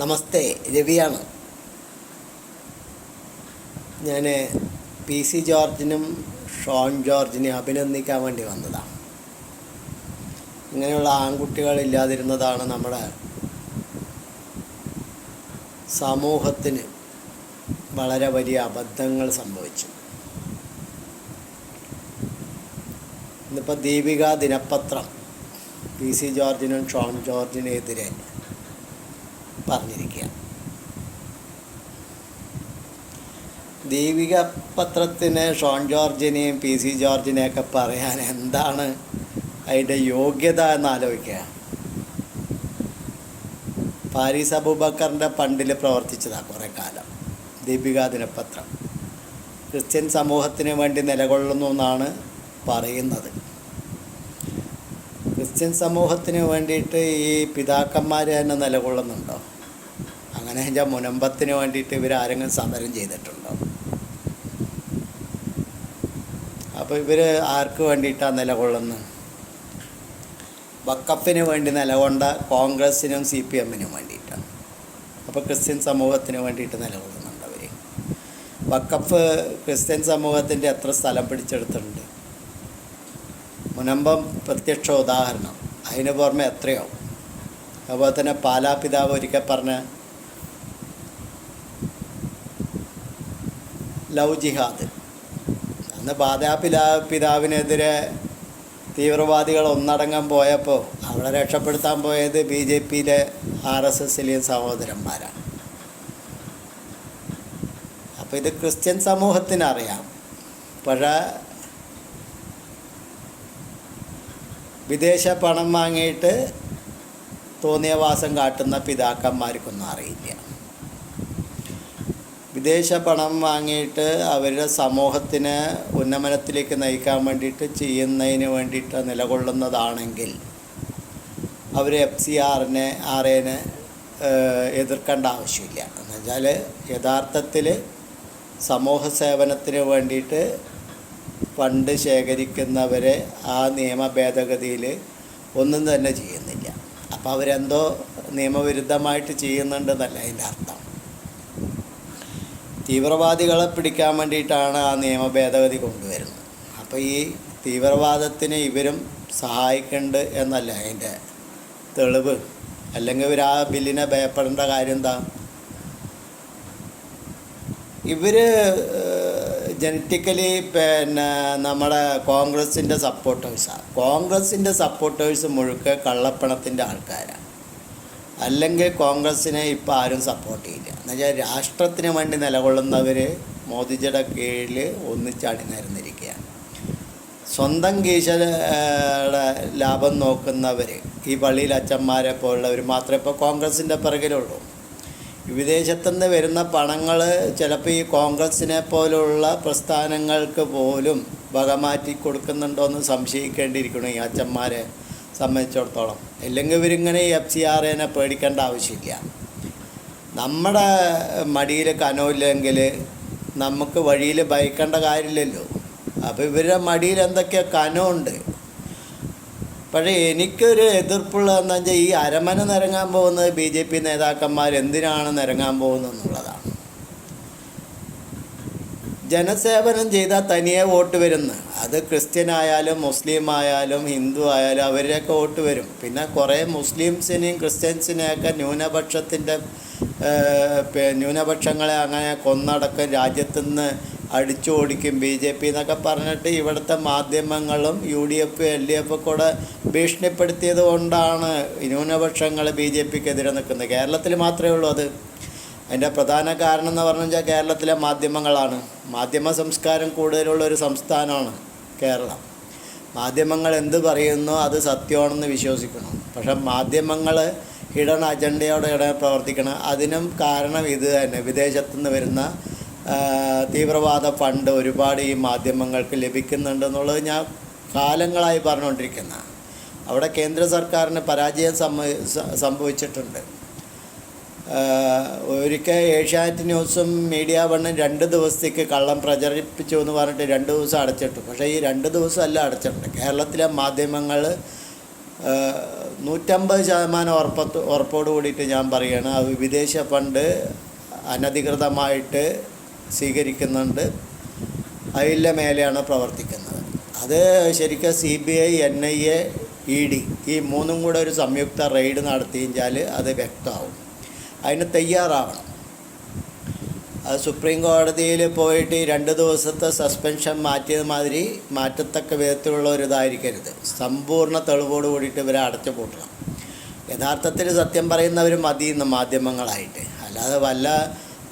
നമസ്തേ, രവിയാണ്. ഞാൻ PC ജോർജിനും Sean ജോർജിനെയും അഭിനന്ദിക്കാൻ വേണ്ടി വന്നതാണ്. ഇങ്ങനെയുള്ള ആൺകുട്ടികളില്ലാതിരുന്നതാണ് നമ്മുടെ സമൂഹത്തിന് വളരെ വലിയ അബദ്ധങ്ങൾ സംഭവിച്ചു. ഇന്നിപ്പോൾ ദീപിക ദിനപത്രം PC ജോർജിനും ഷോൺ ജോർജിനെതിരെ പറഞ്ഞിരിക്കുക. ദീപിക പത്രത്തിന് ഷോൺ ജോർജിനെയും PC ജോർജിനെയൊക്കെ പറയാൻ എന്താണ് അതിൻ്റെ യോഗ്യത എന്നാലോചിക്കുക. പാരീസ് അബൂബക്കറിൻ്റെ ഫണ്ടിൽ പ്രവർത്തിച്ചതാണ് കുറേ കാലം ദീപിക ദിനപത്രം. ക്രിസ്ത്യൻ സമൂഹത്തിന് വേണ്ടി നിലകൊള്ളുന്നു എന്നാണ് പറയുന്നത്. ക്രിസ്ത്യൻ സമൂഹത്തിന് വേണ്ടിയിട്ട് ഈ പിതാക്കന്മാർ തന്നെ നിലകൊള്ളുന്നുണ്ടോ? അങ്ങനെ വെച്ചാൽ മുനമ്പത്തിന് വേണ്ടിയിട്ട് ഇവരാരെങ്കിലും സമരം ചെയ്തിട്ടുണ്ടോ? അപ്പോൾ ഇവർ ആർക്ക് വേണ്ടിയിട്ടാണ് നിലകൊള്ളുന്നത്? വഖഫിന് വേണ്ടി നിലകൊണ്ട കോൺഗ്രസ്സിനും CPM-നും വേണ്ടിയിട്ടാണ്. അപ്പോൾ ക്രിസ്ത്യൻ സമൂഹത്തിന് വേണ്ടിയിട്ട് നിലകൊള്ളുന്നുണ്ട് അവർ. വഖഫ് ക്രിസ്ത്യൻ സമൂഹത്തിൻ്റെ എത്ര സ്ഥലം പിടിച്ചെടുത്തിട്ടുണ്ട്? മുനമ്പം പ്രത്യക്ഷ ഉദാഹരണം. അതിന് പുറമെ എത്രയോ. അതുപോലെ തന്നെ പാലാപിതാവ് ഒരിക്കൽ പറഞ്ഞ ലവ് ജിഹാദ്, അന്ന് പാലാപിതാവിനെതിരെ തീവ്രവാദികൾ ഒന്നടങ്കം പോയപ്പോൾ അവളെ രക്ഷപ്പെടുത്താൻ പോയത് BJP-യിലെ RSS-ലെയും സഹോദരന്മാരാണ്. അപ്പോൾ ഇത് ക്രിസ്ത്യൻ സമൂഹത്തിനറിയാം. പക്ഷേ വിദേശ പണം വാങ്ങിയിട്ട് തോന്നിയ വാസം കാട്ടുന്ന പിതാക്കന്മാർക്കൊന്നും അറിയില്ല. വിദേശ പണം വാങ്ങിയിട്ട് അവരുടെ സമൂഹത്തിന് ഉന്നമനത്തിലേക്ക് നയിക്കാൻ വേണ്ടിയിട്ട് ചെയ്യുന്നതിന് വേണ്ടിയിട്ട് നിലകൊള്ളുന്നതാണെങ്കിൽ അവർ FCRനെ എതിർക്കേണ്ട ആവശ്യമില്ല. എന്നുവെച്ചാൽ യഥാർത്ഥത്തിൽ സമൂഹ സേവനത്തിന് വേണ്ടിയിട്ട് ഫണ്ട് ശേഖരിക്കുന്നവരെ ആ നിയമ ഭേദഗതിയിൽ ഒന്നും തന്നെ ചെയ്യുന്നില്ല. അപ്പോൾ അവരെന്തോ നിയമവിരുദ്ധമായിട്ട് ചെയ്യുന്നുണ്ടെന്നല്ല അതിൻ്റെ അർത്ഥം. തീവ്രവാദികളെ പിടിക്കാൻ വേണ്ടിയിട്ടാണ് ആ നിയമ ഭേദഗതി കൊണ്ടുവരുന്നത്. അപ്പോൾ ഈ തീവ്രവാദത്തിന് ഇവരും സഹായിക്കുന്നുണ്ട് എന്നല്ല അതിൻ്റെ തെളിവ്. അല്ലെങ്കിൽ ഇവർ ആ ബില്ലിനെ ഭയപ്പെടേണ്ട കാര്യം എന്താ? ഇവർ ജനറ്റിക്കലി നമ്മുടെ കോൺഗ്രസിൻ്റെ സപ്പോർട്ടേഴ്സാണ്. കോൺഗ്രസിൻ്റെ സപ്പോർട്ടേഴ്സ് മുഴുക്കെ കള്ളപ്പണത്തിൻ്റെ ആൾക്കാരാണ്. അല്ലെങ്കിൽ കോൺഗ്രസ്സിനെ ഇപ്പോൾ ആരും സപ്പോർട്ട് ചെയ്യില്ല. എന്നുവെച്ചാൽ രാഷ്ട്രത്തിന് വേണ്ടി നിലകൊള്ളുന്നവർ മോദിജിയുടെ കീഴിൽ ഒന്നിച്ചാടി നിരന്നിരിക്കുകയാണ്. സ്വന്തം കീശയുടെ ലാഭം നോക്കുന്നവർ, ഈ പള്ളിയിൽ അച്ഛന്മാരെ പോലുള്ളവർ മാത്രമേ ഇപ്പോൾ കോൺഗ്രസിൻ്റെ പിറകിലുള്ളൂ. വിദേശത്തുനിന്ന് വരുന്ന പണങ്ങൾ ചിലപ്പോൾ ഈ കോൺഗ്രസിനെ പോലുള്ള പ്രസ്ഥാനങ്ങൾക്ക് പോലും വകമാറ്റി കൊടുക്കുന്നുണ്ടോയെന്ന് സംശയിക്കേണ്ടിയിരിക്കണം ഈ അച്ഛന്മാരെ സംബന്ധിച്ചിടത്തോളം. അല്ലെങ്കിൽ ഇവരിങ്ങനെ FCRനെ പേടിക്കേണ്ട ആവശ്യമില്ല. നമ്മുടെ മടിയിൽ കനമില്ലെങ്കിൽ നമുക്ക് വഴിയിൽ ഭയക്കേണ്ട കാര്യമില്ലല്ലോ. അപ്പോൾ ഇവരുടെ മടിയിൽ എന്തൊക്കെയോ കനമുണ്ട്. പക്ഷേ എനിക്കൊരു എതിർപ്പുള്ളതെന്ന് വെച്ചാൽ ഈ അരമന നിരങ്ങാൻ പോകുന്നത് BJP നേതാക്കന്മാർ എന്തിനാണ് നിരങ്ങാൻ പോകുന്നതെന്നുള്ളതാണ്. ജനസേവനം ചെയ്താൽ തനിയെ വോട്ട് വരുന്നു. അത് ക്രിസ്ത്യൻ ആയാലും മുസ്ലിം ആയാലും ഹിന്ദു ആയാലും അവരുടെയൊക്കെ വോട്ട് വരും. പിന്നെ കുറേ മുസ്ലിംസിനെയും ക്രിസ്ത്യൻസിനെയൊക്കെ ന്യൂനപക്ഷങ്ങളെ അങ്ങനെ കൊന്നടക്കം രാജ്യത്തുനിന്ന് അടിച്ചു ഓടിക്കും BJP എന്നൊക്കെ പറഞ്ഞിട്ട് ഇവിടുത്തെ മാധ്യമങ്ങളും UDF LDF കൂടെ ഭീഷണിപ്പെടുത്തിയത് കൊണ്ടാണ് ന്യൂനപക്ഷങ്ങൾ BJPക്കെതിരെ നിൽക്കുന്നത്. കേരളത്തിൽ മാത്രമേ ഉള്ളൂ അത്. അതിൻ്റെ പ്രധാന കാരണം എന്ന് പറഞ്ഞു വെച്ചാൽ കേരളത്തിലെ മാധ്യമങ്ങളാണ്. മാധ്യമ സംസ്കാരം കൂടുതലുള്ളൊരു സംസ്ഥാനമാണ് കേരളം. മാധ്യമങ്ങൾ എന്ത് പറയുന്നു അത് സത്യമാണെന്ന് വിശ്വസിക്കണം. പക്ഷേ മാധ്യമങ്ങൾ ഹിഡൻ അജണ്ടയോടെ പ്രവർത്തിക്കണം. അതിനും കാരണം ഇത് തന്നെ. വിദേശത്തുനിന്ന് വരുന്ന തീവ്രവാദ ഫണ്ട് ഒരുപാട് ഈ മാധ്യമങ്ങൾക്ക് ലഭിക്കുന്നുണ്ടെന്നുള്ളത് ഞാൻ കാലങ്ങളായി പറഞ്ഞുകൊണ്ടിരിക്കുന്ന. അവിടെ കേന്ദ്ര സർക്കാരിന് പരാജയം സംഭവിച്ചിട്ടുണ്ട്. ഒരിക്കൽ ഏഷ്യാനെറ്റ് ന്യൂസും മീഡിയ വണ്ണും 2 ദിവസത്തേക്ക് കള്ളം പ്രചരിപ്പിച്ചു എന്ന് പറഞ്ഞിട്ട് 2 ദിവസം അടച്ചിട്ടു. പക്ഷേ ഈ 2 ദിവസമല്ല അടച്ചിട്ടുണ്ട്. കേരളത്തിലെ മാധ്യമങ്ങൾ 150% ഉറപ്പോട് കൂടിയിട്ട് ഞാൻ പറയുകയാണ്, അത് വിദേശ ഫണ്ട് അനധികൃതമായിട്ട് സ്വീകരിക്കുന്നുണ്ട്, അതിൻ്റെ മേലെയാണ് പ്രവർത്തിക്കുന്നത്. അത് ശരിക്കും CBI, NIA, ED ഈ മൂന്നും കൂടെ ഒരു സംയുക്ത റെയ്ഡ് നടത്തിയാൽ അത് വ്യക്തമാവും. അതിന് തയ്യാറാവണം. അത് സുപ്രീം കോടതിയിൽ പോയിട്ട് 2 ദിവസത്തെ സസ്പെൻഷൻ മാറ്റിയത് മാതിരി മാറ്റത്തക്ക വിധത്തിലുള്ള ഒരു ഇതായിരിക്കരുത്. സമ്പൂർണ്ണ തെളിവോട് കൂടിയിട്ട് ഇവരെ അടച്ചു പൂട്ടണം. യഥാർത്ഥത്തിൽ സത്യം പറയുന്നവർ മതി ഇന്ന് മാധ്യമങ്ങളായിട്ട്. അല്ലാതെ വല്ല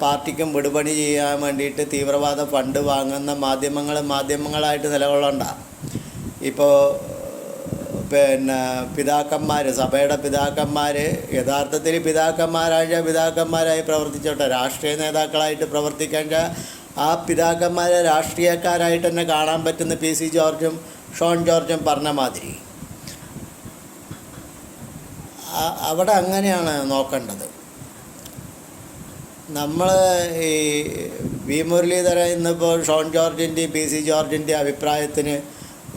പാർട്ടിക്കും വിടുപണി ചെയ്യാൻ വേണ്ടിയിട്ട് തീവ്രവാദ ഫണ്ട് വാങ്ങുന്ന മാധ്യമങ്ങളായിട്ട് നിലകൊള്ളണ്ട. ഇപ്പോൾ പിതാക്കന്മാർ, സഭയുടെ പിതാക്കന്മാർ യഥാർത്ഥത്തിൽ പിതാക്കന്മാരായി പ്രവർത്തിച്ചോട്ടെ. രാഷ്ട്രീയ നേതാക്കളായിട്ട് പ്രവർത്തിക്കാൻ ആ പിതാക്കന്മാരെ രാഷ്ട്രീയക്കാരായിട്ട് തന്നെ കാണാൻ പറ്റുന്ന PC ജോർജും ഷോൺ ജോർജും പറഞ്ഞ മാതിരി അവിടെ അങ്ങനെയാണ് നോക്കേണ്ടത്. നമ്മൾ ഈ വി മുരളീധരൻ ഇന്നിപ്പോൾ ഷോൺ ജോർജിൻ്റെയും PC ജോർജിൻ്റെ അഭിപ്രായത്തിന്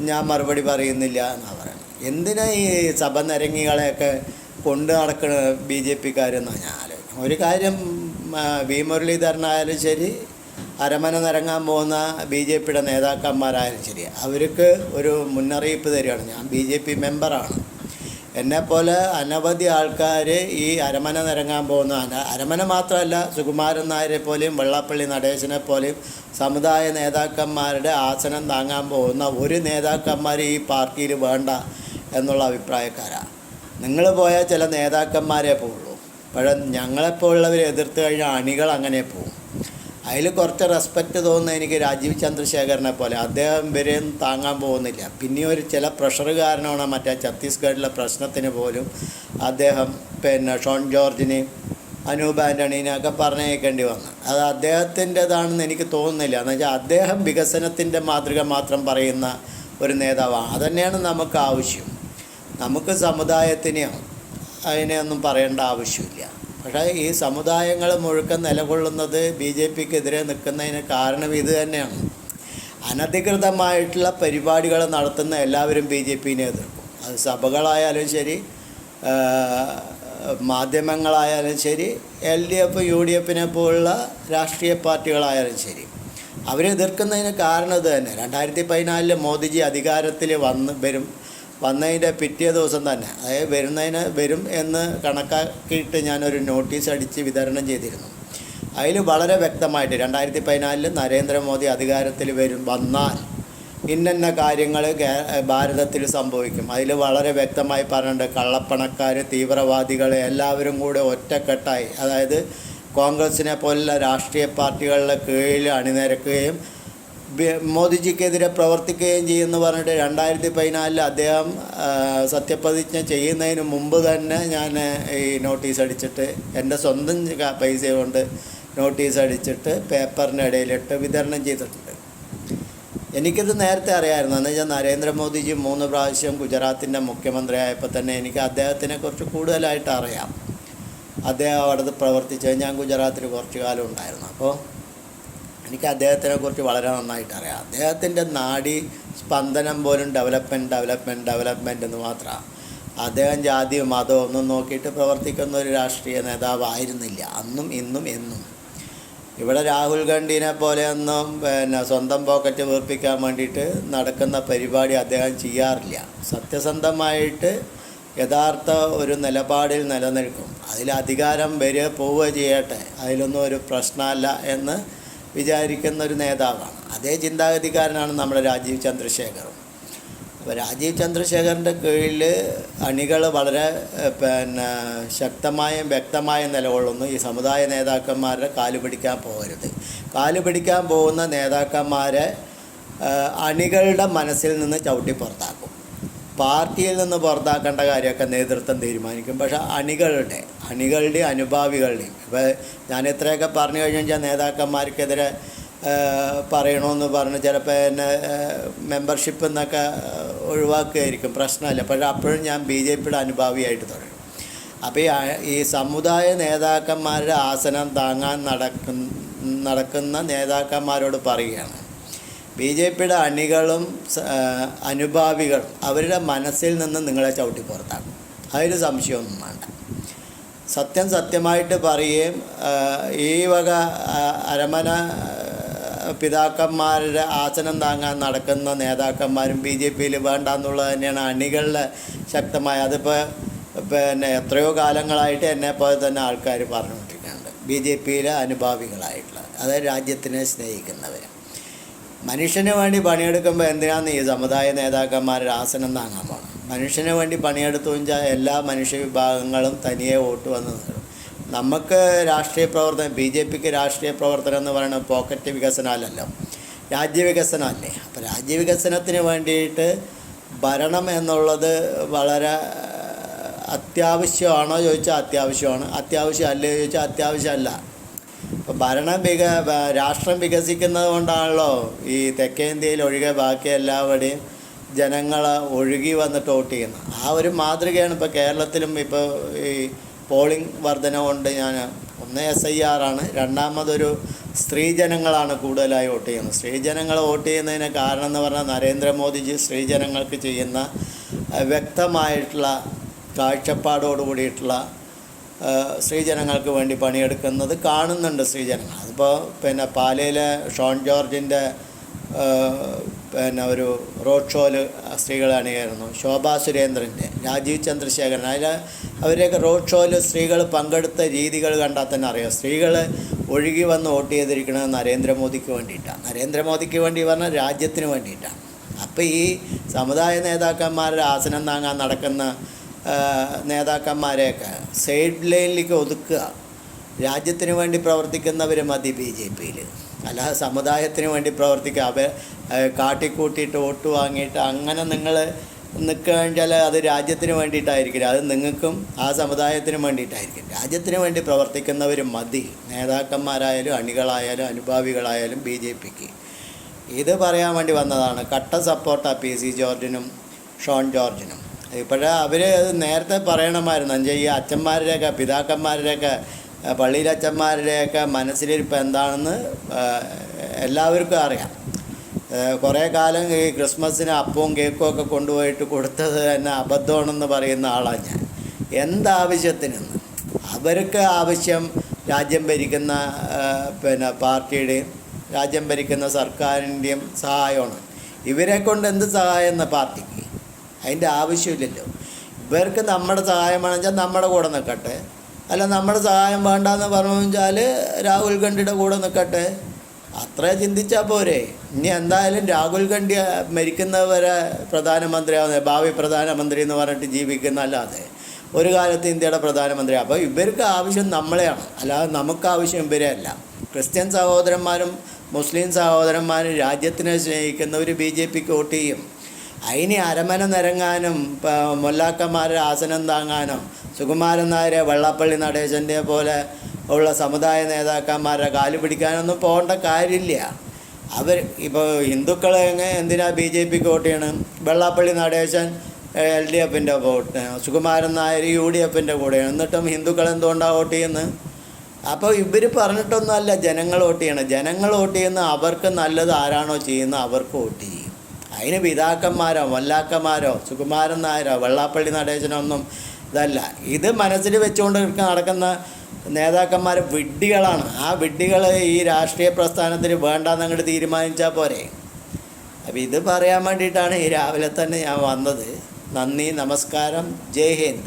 ഞാൻ മറുപടി പറയുന്നില്ല എന്നാണ് പറയുന്നത്. എന്തിനാ ഈ സഭ നിരങ്ങികളെയൊക്കെ കൊണ്ട് നടക്കുന്ന BJPക്കാരെന്നാണ് ഞാൻ ആലോചിക്കുന്നത്. ഒരു കാര്യം, വി മുരളീധരനായാലും ശരി, അരമന നിരങ്ങാൻ പോകുന്ന BJPയുടെ നേതാക്കന്മാരായാലും ശരി, അവർക്ക് ഒരു മുന്നറിയിപ്പ് തരികയാണ്. ഞാൻ BJP മെമ്പറാണ്. എന്നെപ്പോലെ അനവധി ആൾക്കാർ ഈ അരമന നിരങ്ങാൻ പോകുന്ന, അരമന മാത്രമല്ല, സുകുമാരൻ നായരെ പോലെയും വെള്ളാപ്പള്ളി നടേശനെ പോലെയും സമുദായ നേതാക്കന്മാരുടെ ആസനം താങ്ങാൻ പോകുന്ന ഒരു നേതാക്കന്മാർ ഈ പാർട്ടിയിൽ വേണ്ട എന്നുള്ള അഭിപ്രായക്കാരാണ്. നിങ്ങൾ പോയാൽ ചില നേതാക്കന്മാരെ പോവുള്ളൂ. പക്ഷേ ഞങ്ങളെപ്പോലുള്ളവർ എതിർത്ത് കഴിഞ്ഞാൽ അണികൾ അങ്ങനെ പോവും. അതിൽ കുറച്ച് റെസ്പെക്റ്റ് തോന്നുന്നത് എനിക്ക് രാജീവ് ചന്ദ്രശേഖരനെ പോലെ. അദ്ദേഹം ഇവരെയും താങ്ങാൻ പോകുന്നില്ല. പിന്നെ ഒരു ചില പ്രഷർ കാരണമാണ് മറ്റേ ഛത്തീസ്ഗഡിലെ പ്രശ്നത്തിന് പോലും അദ്ദേഹം ഷോൺ ജോർജിനെ, അനൂപ് ആൻ്റണീനെയൊക്കെ പറഞ്ഞേക്കേണ്ടി വന്നു. അത് അദ്ദേഹത്തിൻ്റെതാണെന്ന് എനിക്ക് തോന്നുന്നില്ല. എന്ന് വെച്ചാൽ അദ്ദേഹം വികസനത്തിൻ്റെ മാതൃക മാത്രം പറയുന്ന ഒരു നേതാവാണ്. അതുതന്നെയാണ് നമുക്ക് ആവശ്യം. നമുക്ക് സമുദായത്തിനെയോ അതിനെയൊന്നും പറയേണ്ട ആവശ്യമില്ല. പക്ഷേ ഈ സമുദായങ്ങൾ മുഴുവൻ നിലകൊള്ളുന്നത് BJPക്കെതിരെ നിൽക്കുന്നതിന് കാരണം ഇത് തന്നെയാണ്. അനധികൃതമായിട്ടുള്ള പരിപാടികൾ നടത്തുന്ന എല്ലാവരും BJPനെ എതിർക്കും. അത് സഭകളായാലും ശരി, മാധ്യമങ്ങളായാലും ശരി, LDF, UDFനെ പോലുള്ള രാഷ്ട്രീയ പാർട്ടികളായാലും ശരി, അവരെതിർക്കുന്നതിന് കാരണം ഇത് തന്നെ. 2014 മോദിജി അധികാരത്തിൽ വന്നതിൻ്റെ പിറ്റേ ദിവസം തന്നെ, അതായത് വരും എന്ന് കണക്കാക്കിയിട്ട് ഞാനൊരു നോട്ടീസ് അടിച്ച് വിതരണം ചെയ്തിരുന്നു. അതിൽ വളരെ വ്യക്തമായിട്ട് 2014 നരേന്ദ്രമോദി അധികാരത്തിൽ വന്നാൽ ഇന്ന കാര്യങ്ങൾ ഭാരതത്തിൽ സംഭവിക്കും. അതിൽ വളരെ വ്യക്തമായി പറഞ്ഞിട്ടുണ്ട്. കള്ളപ്പണക്കാർ, തീവ്രവാദികൾ എല്ലാവരും കൂടെ ഒറ്റക്കെട്ടായി, അതായത് കോൺഗ്രസിനെ പോലുള്ള രാഷ്ട്രീയ പാർട്ടികളുടെ കീഴിൽ അണിനിരക്കുകയും മോദിജിക്കെതിരെ പ്രവർത്തിക്കുകയും ചെയ്യുമെന്ന് പറഞ്ഞിട്ട് 2014 അദ്ദേഹം സത്യപ്രതിജ്ഞ ചെയ്യുന്നതിന് മുമ്പ് തന്നെ ഞാൻ ഈ നോട്ടീസ് അടിച്ചിട്ട്, എൻ്റെ സ്വന്തം പൈസ കൊണ്ട് നോട്ടീസ് അടിച്ചിട്ട് പേപ്പറിൻ്റെ ഇടയിലിട്ട് വിതരണം ചെയ്തിട്ടുണ്ട്. എനിക്കിത് നേരത്തെ അറിയാമായിരുന്നു. എന്ന് വെച്ചാൽ നരേന്ദ്രമോദിജി 3 പ്രാവശ്യം ഗുജറാത്തിൻ്റെ മുഖ്യമന്ത്രിയായപ്പോൾ തന്നെ എനിക്ക് അദ്ദേഹത്തിനെ കുറിച്ച് കൂടുതലായിട്ട് അറിയാം. അദ്ദേഹം അവിടെ പ്രവർത്തിച്ചത്, ഞാൻ ഗുജറാത്തിൽ കുറച്ച് കാലം ഉണ്ടായിരുന്നു. അപ്പോൾ എനിക്ക് അദ്ദേഹത്തിനെക്കുറിച്ച് വളരെ നന്നായിട്ട് അറിയാം. അദ്ദേഹത്തിൻ്റെ നാഡി സ്പന്ദനം പോലും ഡെവലപ്മെൻറ്റ് എന്ന് മാത്രമാണ്. അദ്ദേഹം ജാതിയോ മതമോ ഒന്നും നോക്കിയിട്ട് പ്രവർത്തിക്കുന്ന ഒരു രാഷ്ട്രീയ നേതാവായിരുന്നില്ല, അന്നും ഇന്നും എന്നും. ഇവിടെ രാഹുൽ ഗാന്ധിനെ പോലെയൊന്നും സ്വന്തം പോക്കറ്റ് വീർപ്പിക്കാൻ വേണ്ടിയിട്ട് നടക്കുന്ന പരിപാടി അദ്ദേഹം ചെയ്യാറില്ല. സത്യസന്ധമായിട്ട് യഥാർത്ഥ ഒരു നിലപാടിൽ നിലനിൽക്കും. അതിൽ അധികാരം പോവുക ചെയ്യട്ടെ, അതിലൊന്നും ഒരു പ്രശ്നമല്ല എന്ന് വിചാരിക്കുന്ന ഒരു നേതാവാണ്. അതേ ചിന്താഗതിക്കാരനാണ് നമ്മുടെ രാജീവ് ചന്ദ്രശേഖറും. അപ്പോൾ രാജീവ് ചന്ദ്രശേഖറിൻ്റെ കീഴിൽ അണികൾ വളരെ ശക്തമായും വ്യക്തമായും നിലകൊള്ളുന്നു. ഈ സമുദായ നേതാക്കന്മാരുടെ കാലുപിടിക്കാൻ പോകരുത്. കാലുപിടിക്കാൻ പോകുന്ന നേതാക്കന്മാരെ അണികളുടെ മനസ്സിൽ നിന്ന് ചവിട്ടി പുറത്താക്കും. പാർട്ടിയിൽ നിന്ന് പുറത്താക്കേണ്ട കാര്യമൊക്കെ നേതൃത്വം തീരുമാനിക്കും. പക്ഷേ അണികളുടെ അനുഭാവികളുടെയും, ഇപ്പോൾ ഞാൻ ഇത്രയൊക്കെ പറഞ്ഞു കഴിഞ്ഞാൽ നേതാക്കന്മാർക്കെതിരെ പറയണമെന്ന് പറഞ്ഞ് ചിലപ്പോൾ മെമ്പർഷിപ്പ് എന്നൊക്കെ ഒഴിവാക്കുകയായിരിക്കും, പ്രശ്നമല്ല. പക്ഷേ അപ്പോഴും ഞാൻ BJPയുടെ അനുഭാവിയായിട്ട് തുടരും. അപ്പോൾ ഈ സമുദായ നേതാക്കന്മാരുടെ ആസനം താങ്ങാൻ നടക്കുന്ന നേതാക്കന്മാരോട് പറയുകയാണ്, BJPയുടെ അണികളും അനുഭാവികളും അവരുടെ മനസ്സിൽ നിന്ന് നിങ്ങളെ ചവിട്ടി പുറത്താക്കും. അതിൽ സംശയമൊന്നും വേണ്ട. സത്യമായിട്ട് പറയുകയും ഈ വക അരമന പിതാക്കന്മാരുടെ ആസനം താങ്ങാൻ നടക്കുന്ന നേതാക്കന്മാരും ബി ജെ പിയിൽ വേണ്ട എന്നുള്ളത് തന്നെയാണ് അണികളിലെ ശക്തമായ. അതിപ്പോൾ എത്രയോ കാലങ്ങളായിട്ട് എന്നെപ്പോലെ തന്നെ ആൾക്കാർ പറഞ്ഞുകൊണ്ടിരിക്കുന്നുണ്ട്. ബി ജെ പിയിലെ അനുഭാവികളായിട്ടുള്ള, അതായത് രാജ്യത്തിനെ സ്നേഹിക്കുന്നവർ. മനുഷ്യന് വേണ്ടി പണിയെടുക്കുമ്പോൾ എന്തിനാണ് ഈ സമുദായ നേതാക്കന്മാരുടെ ആസനം താങ്ങാൻ പോകണം? മനുഷ്യന് വേണ്ടി പണിയെടുത്തു വെച്ചാൽ എല്ലാ മനുഷ്യ വിഭാഗങ്ങളും തനിയെ വോട്ട് വന്ന് നേടും. നമുക്ക് രാഷ്ട്രീയ പ്രവർത്തനം, ബി ജെ പിക്ക് രാഷ്ട്രീയ പ്രവർത്തനം എന്ന് പറയുന്നത് പോക്കറ്റ് വികസനമല്ലല്ലോ, രാജ്യവികസനമല്ലേ. അപ്പോൾ രാജ്യവികസനത്തിന് വേണ്ടിയിട്ട് ഭരണം എന്നുള്ളത് വളരെ അത്യാവശ്യമാണോ ചോദിച്ചാൽ അത്യാവശ്യമാണ്, അത്യാവശ്യമല്ലേ ചോദിച്ചാൽ അത്യാവശ്യമല്ല. ഇപ്പോൾ രാഷ്ട്രം വികസിക്കുന്നത് കൊണ്ടാണല്ലോ ഈ തെക്കേന്ത്യയിൽ ഒഴികെ ബാക്കി എല്ലാവരുടെയും ജനങ്ങൾ ഒഴുകി വന്നിട്ട് വോട്ട് ചെയ്യുന്നത്. ആ ഒരു മാതൃകയാണ് ഇപ്പോൾ കേരളത്തിലും. ഇപ്പോൾ ഈ പോളിംഗ് വർധന കൊണ്ട് ഒന്ന് SIR ആണ്, രണ്ടാമതൊരു സ്ത്രീജനങ്ങളാണ് കൂടുതലായി വോട്ട് ചെയ്യുന്നത്. സ്ത്രീജനങ്ങൾ വോട്ട് ചെയ്യുന്നതിന് കാരണം എന്ന് പറഞ്ഞാൽ നരേന്ദ്രമോദിജി സ്ത്രീജനങ്ങൾക്ക് ചെയ്യുന്ന വ്യക്തമായിട്ടുള്ള കാഴ്ചപ്പാടോട് കൂടിയിട്ടുള്ള സ്ത്രീജനങ്ങൾക്ക് വേണ്ടി പണിയെടുക്കുന്നത് കാണുന്നുണ്ട് സ്ത്രീജനങ്ങൾ. അതിപ്പോൾ പാലയിലെ ഷോൺ ജോർജിൻ്റെ ഒരു റോഡ് ഷോയിൽ സ്ത്രീകൾ അണിയായിരുന്നു. ശോഭാ സുരേന്ദ്രൻ്റെ, രാജീവ് ചന്ദ്രശേഖരൻ, അവരെയൊക്കെ റോഡ് ഷോയിൽ സ്ത്രീകൾ പങ്കെടുത്ത രീതികൾ കണ്ടാൽ തന്നെ അറിയാം. സ്ത്രീകൾ ഒഴുകി വന്ന് വോട്ട് ചെയ്തിരിക്കുന്നത് നരേന്ദ്രമോദിക്ക് വേണ്ടിയിട്ടാണ്. നരേന്ദ്രമോദിക്ക് വേണ്ടി പറഞ്ഞാൽ രാജ്യത്തിന് വേണ്ടിയിട്ടാണ്. അപ്പോൾ ഈ സമുദായ നേതാക്കന്മാരുടെ ആസനം താങ്ങാൻ നടക്കുന്ന നേതാക്കന്മാരെയൊക്കെ സൈഡ് ലൈനിലേക്ക് ഒതുക്കുക. രാജ്യത്തിന് വേണ്ടി പ്രവർത്തിക്കുന്നവർ മതി ബി ജെ പിയിൽ, അല്ലാതെ സമുദായത്തിന് വേണ്ടി പ്രവർത്തിക്കുക. കാട്ടിക്കൂട്ടിയിട്ട് വോട്ട് വാങ്ങിയിട്ട് അങ്ങനെ നിങ്ങൾ നിൽക്കുകയാണെങ്കിൽ അത് രാജ്യത്തിന് വേണ്ടിയിട്ടായിരിക്കില്ല, അത് നിങ്ങൾക്കും ആ സമുദായത്തിനും വേണ്ടിയിട്ടായിരിക്കും. രാജ്യത്തിന് വേണ്ടി പ്രവർത്തിക്കുന്നവർ മതി, നേതാക്കന്മാരായാലും അണികളായാലും അനുഭാവികളായാലും ബി ജെ പിക്ക്. ഇത് പറയാൻ വേണ്ടി വന്നതാണ്. കട്ട സപ്പോർട്ടാണ് PC ജോർജിനും ഷോൺ ജോർജിനും. ഇപ്പോഴേ അവർ നേരത്തെ പറയണമായിരുന്നു. ഈ അച്ഛന്മാരുടെയൊക്കെ പിതാക്കന്മാരുടെയൊക്കെ പള്ളിയിലച്ഛന്മാരുടെയൊക്കെ മനസ്സിലിരിപ്പ് എന്താണെന്ന് എല്ലാവർക്കും അറിയാം. കുറേ കാലം ഈ ക്രിസ്മസിന് അപ്പവും കേക്കും ഒക്കെ കൊണ്ടുപോയിട്ട് കൊടുത്തത് തന്നെ അബദ്ധമാണെന്ന് പറയുന്ന ആളാണ് ഞാൻ. എന്താവശ്യത്തിനെന്ന് അവർക്ക് ആവശ്യം രാജ്യം ഭരിക്കുന്ന പാർട്ടിയുടെയും രാജ്യം ഭരിക്കുന്ന സർക്കാരിൻ്റെയും സഹായമാണ്. ഇവരെ കൊണ്ട് എന്ത് സഹായം എന്ന പാർട്ടിക്ക് അതിൻ്റെ ആവശ്യമില്ലല്ലോ. ഇവർക്ക് നമ്മുടെ സഹായമാണെന്ന് വെച്ചാൽ നമ്മുടെ കൂടെ നിൽക്കട്ടെ, അല്ല നമ്മുടെ സഹായം വേണ്ടെന്ന് പറഞ്ഞു വെച്ചാൽ രാഹുൽ ഗാന്ധിയുടെ കൂടെ നിൽക്കട്ടെ. അത്രേ ചിന്തിച്ചാൽ പോരെ. ഇനി എന്തായാലും രാഹുൽ ഗാന്ധി മരിക്കുന്നവരെ പ്രധാനമന്ത്രിയാവുന്നത്, ഭാവി പ്രധാനമന്ത്രി എന്ന് പറഞ്ഞിട്ട് ജീവിക്കുന്നല്ലാതെ ഒരു കാലത്ത് ഇന്ത്യയുടെ പ്രധാനമന്ത്രി. അപ്പോൾ ഇവർക്ക് ആവശ്യം നമ്മളെയാണ്, അല്ലാതെ നമുക്ക് ആവശ്യം ഇവരെ അല്ല. ക്രിസ്ത്യൻ സഹോദരന്മാരും മുസ്ലിം സഹോദരന്മാരും രാജ്യത്തിനെ സ്നേഹിക്കുന്നവർ ബി ജെ പിക്ക് വോട്ട് ചെയ്യും. അതിന് അരമന നിരങ്ങാനും മൊല്ലാക്കന്മാരുടെ ആസനം താങ്ങാനും സുകുമാരൻ നായരെ വെള്ളാപ്പള്ളി നടേശൻ്റെ പോലെ ഉള്ള സമുദായ നേതാക്കന്മാരുടെ കാല് പിടിക്കാനൊന്നും പോകേണ്ട കാര്യമില്ല. അവർ ഇപ്പോൾ ഹിന്ദുക്കൾ എന്തിനാ ബി ജെ പിക്ക് വോട്ട് ചെയ്യണം? വെള്ളാപ്പള്ളി നടേശൻ LDFൻ്റെ വോട്ട്, സുകുമാരൻ നായർ UDFൻ്റെ കൂടെയാണ്. എന്നിട്ടും ഹിന്ദുക്കൾ എന്തുകൊണ്ടാണ് വോട്ട് ചെയ്യുന്നത്? അപ്പോൾ ഇവർ പറഞ്ഞിട്ടൊന്നുമല്ല ജനങ്ങൾ വോട്ട് ചെയ്യണം. ജനങ്ങൾ വോട്ട് ചെയ്യുന്ന അവർക്ക് നല്ലത് ആരാണോ ചെയ്യുന്നത് അവർക്ക് വോട്ട് ചെയ്യും. അതിന് പിതാക്കന്മാരോ വല്ലാക്കന്മാരോ സുകുമാരൻ നായരോ വെള്ളാപ്പള്ളി നടേശനോ ഒന്നും ഇതല്ല. ഇത് മനസ്സിൽ വെച്ചുകൊണ്ട് നടക്കുന്ന നേതാക്കന്മാർ വിഡ്ഢികളാണ്. ആ വിഡ്ഢികൾ ഈ രാഷ്ട്രീയ പ്രസ്ഥാനത്തിന് വേണ്ടാന്ന് അങ്ങോട്ട് തീരുമാനിച്ചാൽ പോരെ. അപ്പോൾ ഇത് പറയാൻ വേണ്ടിയിട്ടാണ് ഈ രാവിലെ തന്നെ ഞാൻ വന്നത്. നന്ദി, നമസ്കാരം, ജയ് ഹിന്ദ്.